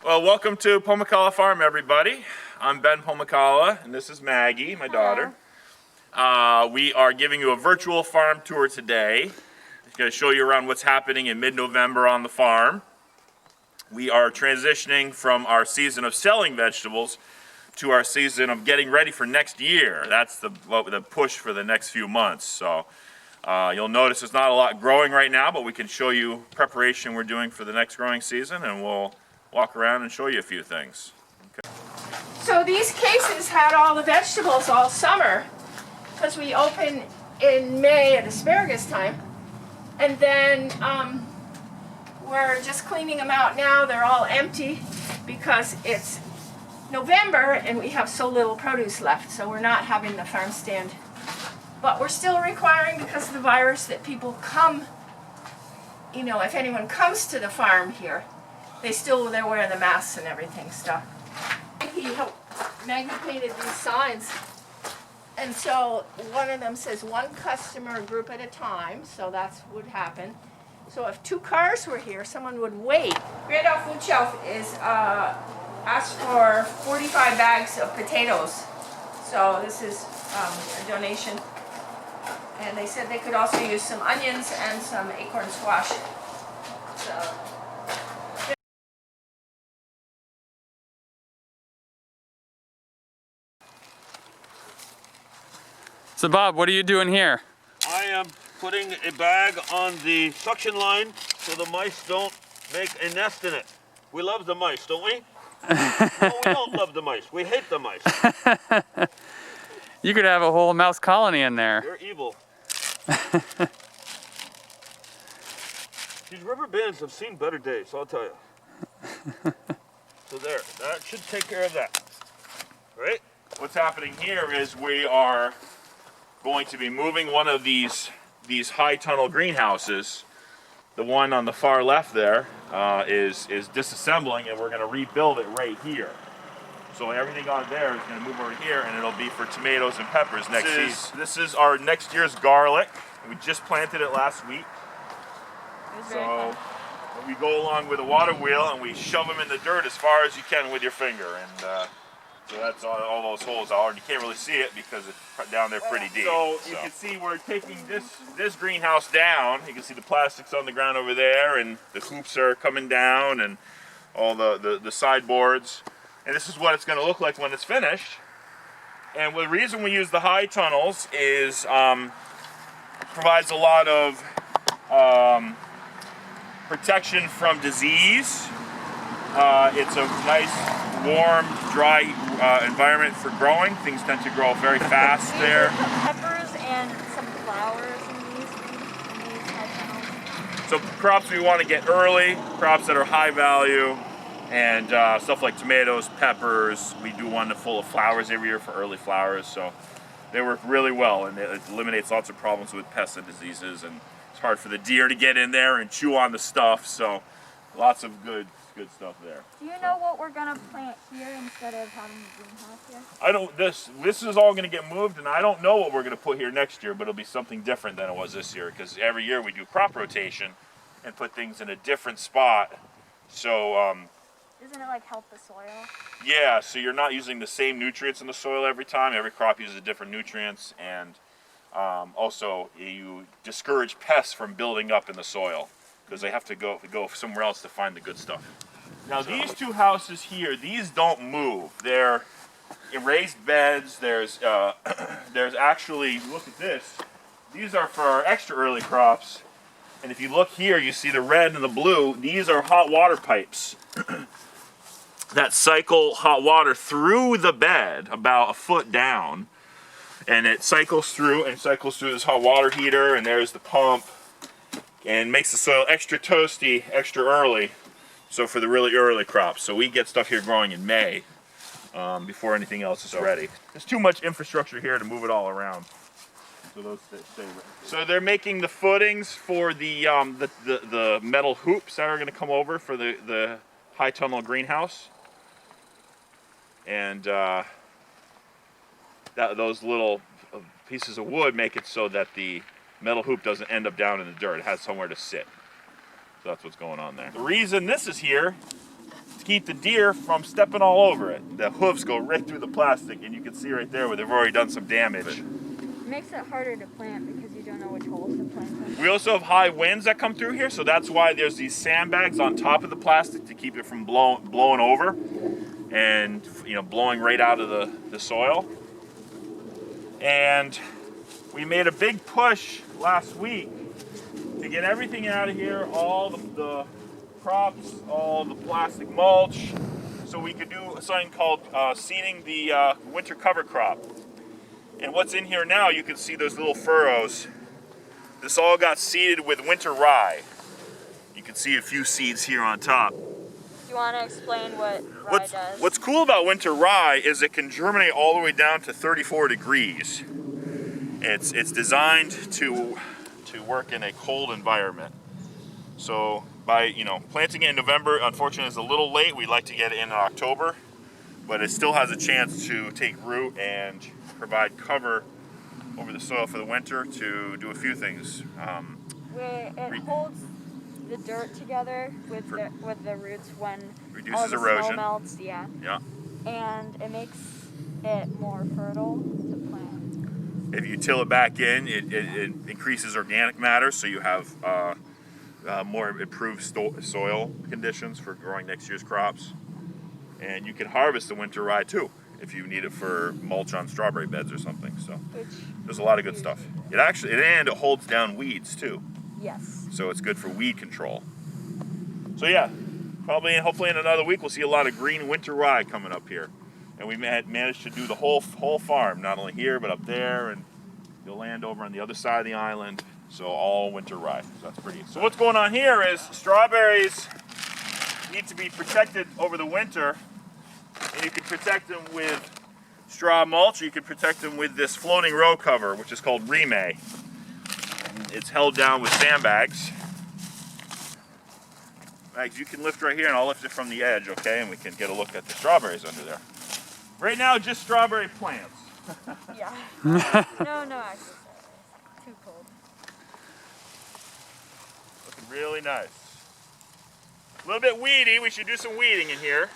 Well, welcome to Pomykala Farm, everybody. I'm Ben Pomykala, and this is Maggie, my daughter. We are giving you a virtual farm tour today. It's going to show you around what's happening in mid-November on the farm. We are transitioning from our season of selling vegetables to our season of getting ready for next year. That's the push for the next few months. So you'll notice there's not a lot growing right now, but we can show you preparation we're doing for the next growing season, and we'll walk around and show you a few things. Okay. So these cases had all the vegetables all summer because we open in May at asparagus time, and then we're just cleaning them out now. They're all empty because it's November and we have so little produce left, so we're not having the farm stand. But we're still requiring, because of the virus, that people come, you know, if anyone comes to the farm here, they're wearing the masks and everything stuff. Maggie painted these signs, and so one of them says one customer group at a time, so that's what would happen. So if 2 cars were here, someone would wait. Randolph Food Shelf is asked for 45 bags of potatoes, so this is a donation. And they said they could also use some onions and some acorn squash. So Bob, what are you doing here? I am putting a bag on the suction line so the mice don't make a nest in it. We love the mice, don't we? No, we don't love the mice. We hate the mice. You could have a whole mouse colony in there. They're evil. These rubber bands have seen better days, I'll tell you. So there, that should take care of that. Right? What's happening here is we are going to be moving one of these high tunnel greenhouses. The one on the far left there is disassembling, and we're going to rebuild it right here. So everything on there is going to move over here, and it'll be for tomatoes and peppers next season. This is our next year's garlic. We just planted it last week. So we go along with a water wheel and we shove them in the dirt as far as you can with your finger, and so that's all those holes are. You can't really see it because it's down there pretty deep. So you can see we're taking this greenhouse down. You can see the plastics on the ground over there, and the hoops are coming down, and all the sideboards. And this is what it's going to look like when it's finished. And the reason we use the high tunnels is provides a lot of protection from disease. It's a nice, warm, dry environment for growing. Things tend to grow very fast there. Peppers and some flowers in these high tunnels. So crops we want to get early, crops that are high value, and stuff like tomatoes, peppers. We do one full of flowers every year for early flowers. So they work really well, and it eliminates lots of problems with pests and diseases. And it's hard for the deer to get in there and chew on the stuff. So lots of good stuff there. Do you know what we're gonna plant here instead of having the greenhouse here? I don't. This is all going to get moved, and I don't know what we're going to put here next year, but it'll be something different than it was this year, because every year we do crop rotation and put things in a different spot. So Doesn't it like help the soil? yeah, so you're not using the same nutrients in the soil every time. Every crop uses different nutrients, and also you discourage pests from building up in the soil, because they have to go somewhere else to find the good stuff. Now these 2 houses here, these don't move. They're in raised beds. There's actually, look at this. These are for our extra early crops. And if you look here, you see the red and the blue. These are hot water pipes that cycle hot water through the bed about a foot down. And it cycles through this hot water heater, and there's the pump. And makes the soil extra toasty, extra early, so for the really early crops. So we get stuff here growing in May before anything else is ready. There's too much infrastructure here to move it all around. So those stay. So they're making the footings for the metal hoops that are going to come over for the high tunnel greenhouse, and those little pieces of wood make it so that the metal hoop doesn't end up down in the dirt. It has somewhere to sit. So that's what's going on there. The reason this is here to keep the deer from stepping all over it. The hooves go right through the plastic, and you can see right there where they've already done some damage. It makes it harder to plant because you don't know which holes to plant in. We also have high winds that come through here, so that's why there's these sandbags on top of the plastic to keep it from blowing over and blowing right out of the soil. And we made a big push last week to get everything out of here, all the crops, all the plastic mulch, so we could do something called seeding the winter cover crop. And what's in here now, you can see those little furrows. This all got seeded with winter rye. You can see a few seeds here on top. You want to explain what rye does? What's cool about winter rye is it can germinate all the way down to 34 degrees. It's designed to work in a cold environment. So by planting it in November, unfortunately it's a little late. We'd like to get it in October, but it still has a chance to take root and provide cover over the soil for the winter to do a few things. It holds the dirt together with the roots when Reduces all the erosion. snow melts. Yeah. And it makes it more fertile to plant. If you till it back in, it increases organic matter, so you have more improved soil conditions for growing next year's crops. And you can harvest the winter rye too, if you need it for mulch on strawberry beds or something. So there's a lot of good stuff. It holds down weeds too. Yes. So it's good for weed control. So yeah, hopefully in another week we'll see a lot of green winter rye coming up here. And we managed to do the whole farm, not only here but up there and the land over on the other side of the island. So all winter rye. So that's pretty exciting. So what's going on here is strawberries need to be protected over the winter, and you can protect them with straw mulch, or you can protect them with this floating row cover, which is called remay. It's held down with sandbags. Mags, you can lift right here, and I'll lift it from the edge, okay? And we can get a look at the strawberries under there. Right now, just strawberry plants. Yeah. No exercise. Too cold. Looking really nice. A little bit weedy. We should do some weeding in here.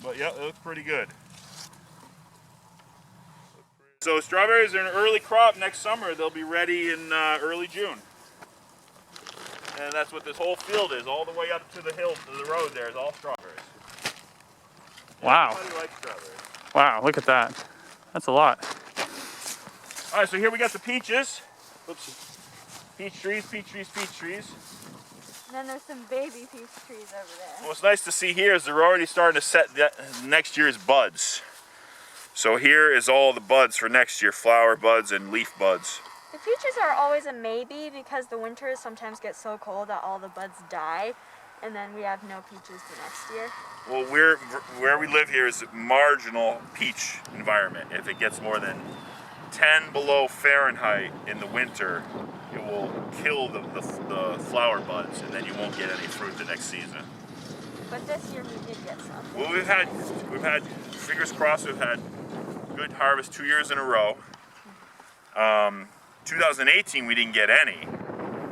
But yeah, it looks pretty good. So strawberries are an early crop next summer. They'll be ready in early June. And that's what this whole field is, all the way up to the hill, to the road there is all strawberries. Wow. Everybody likes strawberries. Wow, look at that. That's a lot. All right, so here we got the peaches. Oops. Peach trees, peach trees, peach trees. And then there's some baby peach trees over there. What's nice to see here is they're already starting to set next year's buds. So here is all the buds for next year, flower buds and leaf buds. The peaches are always a maybe because the winters sometimes get so cold that all the buds die, and then we have no peaches for next year. Well, where we live here is a marginal peach environment. If it gets more than 10 below Fahrenheit in the winter, it will kill the flower buds, and then you won't get any fruit the next season. But this year we did get some. Well, we've had, fingers crossed, we've had good harvest 2 years in a row. 2018 we didn't get any.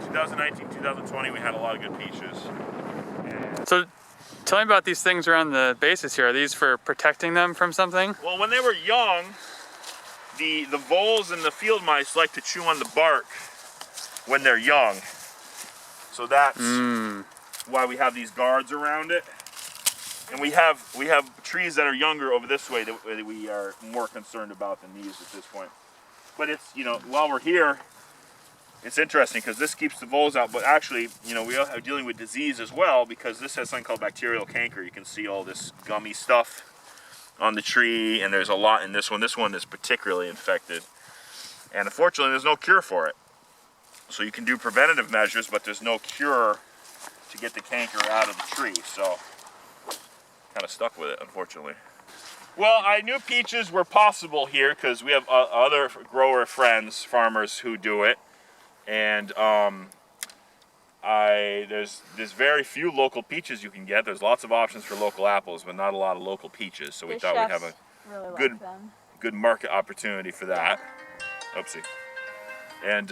2019, 2020 we had a lot of good peaches. And So tell me about these things around the bases here. Are these for protecting them from something? well, when they were young, the voles and the field mice like to chew on the bark when they're young. So that's why we have these guards around it. And we have trees that are younger over this way that we are more concerned about than these at this point. But it's, while we're here, it's interesting because this keeps the voles out, but actually, we are dealing with disease as well because this has something called bacterial canker. You can see all this gummy stuff on the tree, and there's a lot in this one. This one is particularly infected. And unfortunately, there's no cure for it. So you can do preventative measures, but there's no cure to get the canker out of the tree. So kind of stuck with it, unfortunately. Well, I knew peaches were possible here because we have other grower friends, farmers who do it. And there's very few local peaches you can get. There's lots of options for local apples, but not a lot of local peaches. So we thought we'd have a really good market opportunity for that. Oopsie. And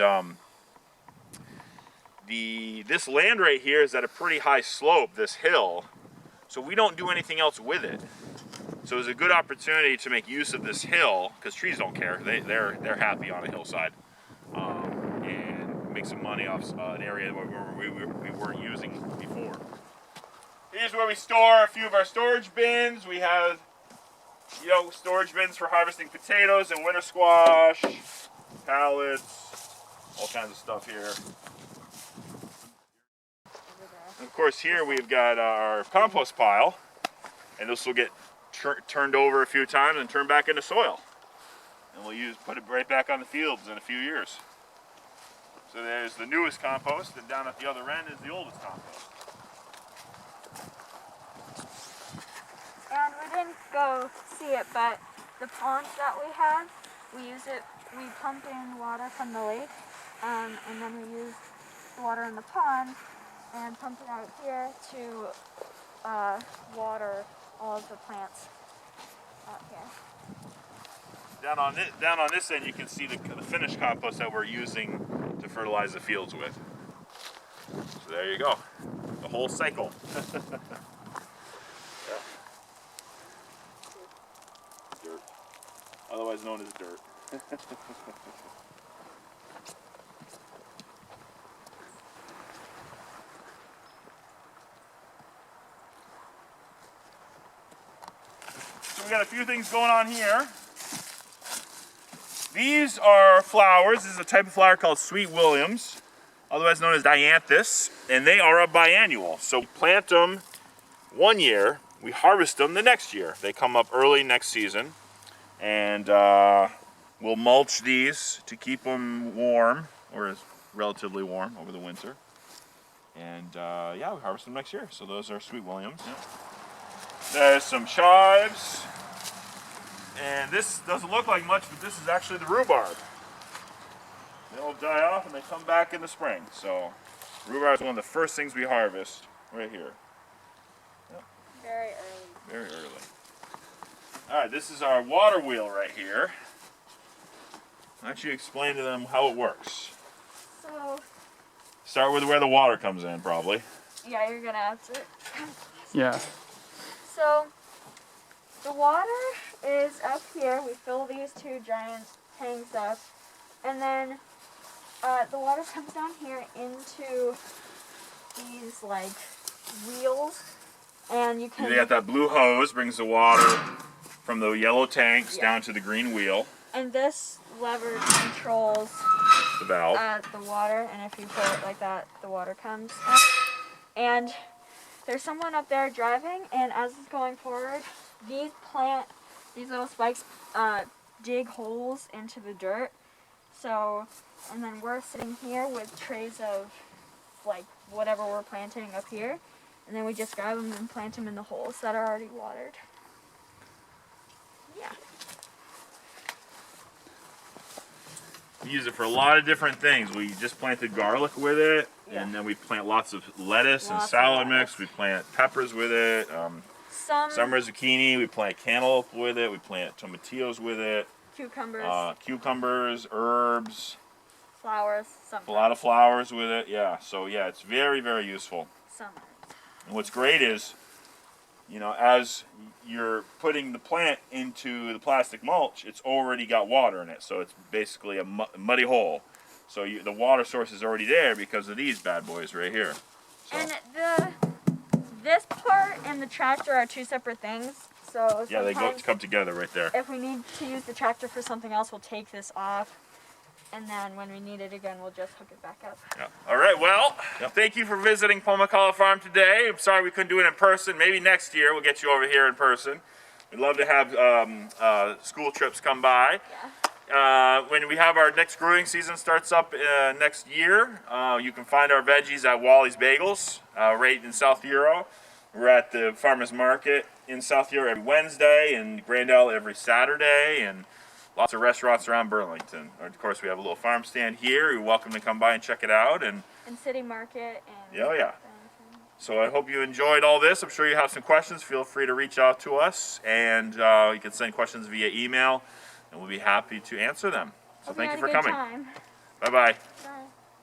this land right here is at a pretty high slope, this hill, so we don't do anything else with it. So it's a good opportunity to make use of this hill, because trees don't care. They're happy on a hillside, and make some money off an area where we weren't using before. Here's where we store a few of our storage bins. We have, you know, storage bins for harvesting potatoes and winter squash, pallets, all kinds of stuff here. And of course, here we've got our compost pile, and this will get turned over a few times and turned back into soil, and we'll put it right back on the fields in a few years. So there's the newest compost, and down at the other end is the oldest compost. And we didn't go see it, but the ponds that we have, we pump in water from the lake, and then we use the water in the pond and pump it out here to water all of the plants out here. Down on this end, you can see the finished compost that we're using to fertilize the fields with. So there you go, the whole cycle. Yeah. Dirt, otherwise known as dirt. So we got a few things going on here. These are flowers. This is a type of flower called Sweet Williams, otherwise known as dianthus, and they are a biannual. So we plant them one year, we harvest them the next year. They come up early next season, and we'll mulch these to keep them warm, or relatively warm over the winter. And yeah, we harvest them next year. So those are Sweet Williams. Yeah. There's some chives. And this doesn't look like much, but this is actually the rhubarb. They'll die off and they come back in the spring. So rhubarb is one of the first things we harvest right here. Yep. Very early. Very early. All right, this is our water wheel right here. Why don't you explain to them how it works? So, Start with where the water comes in, probably. yeah, you're gonna have to. Yeah. So, the water is up here. We fill these two giant tanks up, and then the water comes down here into these like wheels, and you can. You got that blue hose, brings the water from the yellow tanks Yeah. down to the green wheel, And this lever controls the valve. the water, and if you pull it like that, the water comes up. And there's someone up there driving, and as it's going forward, these little spikes dig holes into the dirt. So, and then we're sitting here with trays of like whatever we're planting up here, and then we just grab them and plant them in the holes that are already watered. Yeah. We use it for a lot of different things. We just planted garlic with it, Yeah. and then we plant lots of lettuce and Lots of salad mix. lettuce. We plant peppers with it. Summer zucchini. We plant cantaloupe with it. We plant tomatillos with it. Cucumbers, Cucumbers, herbs, flowers, a lot of flowers with it. Yeah. So yeah, it's very, very useful. summer. And what's great is, you know, as you're putting the plant into the plastic mulch, it's already got water in it. So it's basically a muddy hole. So the water source is already there because of these bad boys right here. So, And this part and the tractor are two separate things. So yeah, they sometimes come together right there. if we need to use the tractor for something else, we'll take this off. And then when we need it again, we'll just hook it back up. Yeah. All right, well, thank you for visiting Pomykala Farm today. I'm sorry we couldn't do it in person. Maybe next year we'll get you over here in person. We'd love to have school trips come by. Yeah. When we have our next growing season starts up next year, you can find our veggies at Wally's Bagels, right in South Euro. We're at the Farmers Market in South Euro every Wednesday, and Grandel every Saturday, and lots of restaurants around Burlington. Of course, we have a little farm stand here. You're welcome to come by and check it out. And City Market and. oh yeah. So I hope you enjoyed all this. I'm sure you have some questions. Feel free to reach out to us, and you can send questions via email, and we'll be happy to answer them. So thank you for coming. Time. Bye-bye.